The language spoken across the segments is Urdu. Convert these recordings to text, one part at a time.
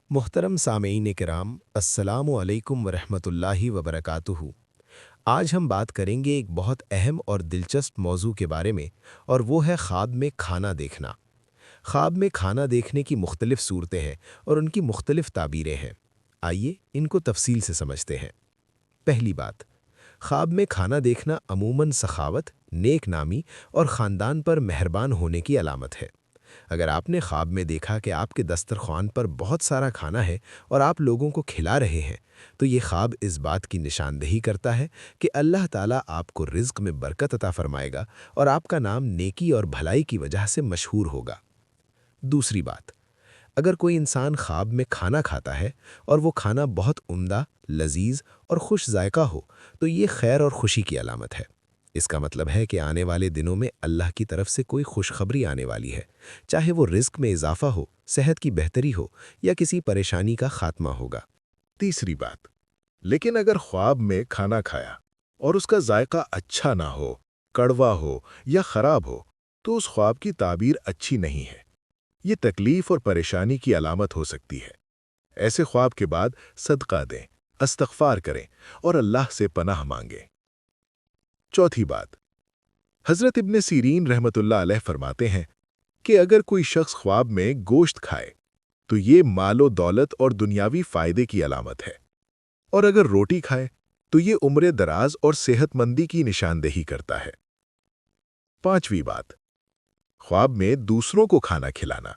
محترم سامعین کرام، السلام علیکم ورحمۃ اللہ وبرکاتہ۔ آج ہم بات کریں گے ایک بہت اہم اور دلچسپ موضوع کے بارے میں، اور وہ ہے خواب میں کھانا دیکھنا۔ خواب میں کھانا دیکھنے کی مختلف صورتیں ہیں اور ان کی مختلف تعبیریں ہیں۔ آئیے ان کو تفصیل سے سمجھتے ہیں۔ پہلی بات، خواب میں کھانا دیکھنا عموماً سخاوت، نیک نامی اور خاندان پر مہربان ہونے کی علامت ہے۔ اگر آپ نے خواب میں دیکھا کہ آپ کے دسترخوان پر بہت سارا کھانا ہے اور آپ لوگوں کو کھلا رہے ہیں، تو یہ خواب اس بات کی نشاندہی کرتا ہے کہ اللہ تعالیٰ آپ کو رزق میں برکت عطا فرمائے گا اور آپ کا نام نیکی اور بھلائی کی وجہ سے مشہور ہوگا۔ دوسری بات، اگر کوئی انسان خواب میں کھانا کھاتا ہے اور وہ کھانا بہت عمدہ، لذیذ اور خوش ذائقہ ہو، تو یہ خیر اور خوشی کی علامت ہے۔ اس کا مطلب ہے کہ آنے والے دنوں میں اللہ کی طرف سے کوئی خوشخبری آنے والی ہے، چاہے وہ رزق میں اضافہ ہو، صحت کی بہتری ہو یا کسی پریشانی کا خاتمہ ہوگا۔ تیسری بات، لیکن اگر خواب میں کھانا کھایا اور اس کا ذائقہ اچھا نہ ہو، کڑوا ہو یا خراب ہو، تو اس خواب کی تعبیر اچھی نہیں ہے۔ یہ تکلیف اور پریشانی کی علامت ہو سکتی ہے۔ ایسے خواب کے بعد صدقہ دیں، استغفار کریں اور اللہ سے پناہ مانگیں۔ چوتھی بات، حضرت ابن سیرین رحمۃ اللہ علیہ فرماتے ہیں کہ اگر کوئی شخص خواب میں گوشت کھائے تو یہ مال و دولت اور دنیاوی فائدے کی علامت ہے، اور اگر روٹی کھائے تو یہ عمر دراز اور صحت مندی کی نشاندہی کرتا ہے۔ پانچویں بات، خواب میں دوسروں کو کھانا کھلانا۔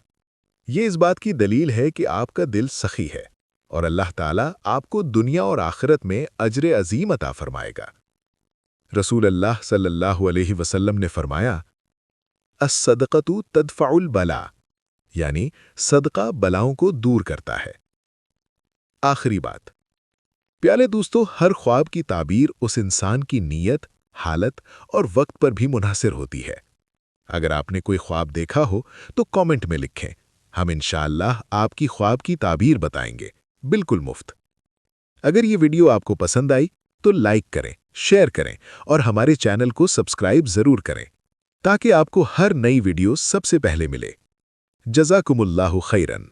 یہ اس بات کی دلیل ہے کہ آپ کا دل سخی ہے اور اللہ تعالیٰ آپ کو دنیا اور آخرت میں اجر عظیم عطا فرمائے گا۔ رسول اللہ صلی اللہ علیہ وسلم نے فرمایا، الصدقۃ تدفع البلا، یعنی صدقہ بلاؤں کو دور کرتا ہے۔ آخری بات، پیارے دوستو، ہر خواب کی تعبیر اس انسان کی نیت، حالت اور وقت پر بھی منحصر ہوتی ہے۔ اگر آپ نے کوئی خواب دیکھا ہو تو کامنٹ میں لکھیں، ہم انشاءاللہ آپ کی خواب کی تعبیر بتائیں گے، بالکل مفت۔ اگر یہ ویڈیو آپ کو پسند آئی تو لائک کریں، شیئر کریں اور ہمارے چینل کو سبسکرائب ضرور کریں تاکہ آپ کو ہر نئی ویڈیو سب سے پہلے ملے۔ جزاکم اللہ خیرن۔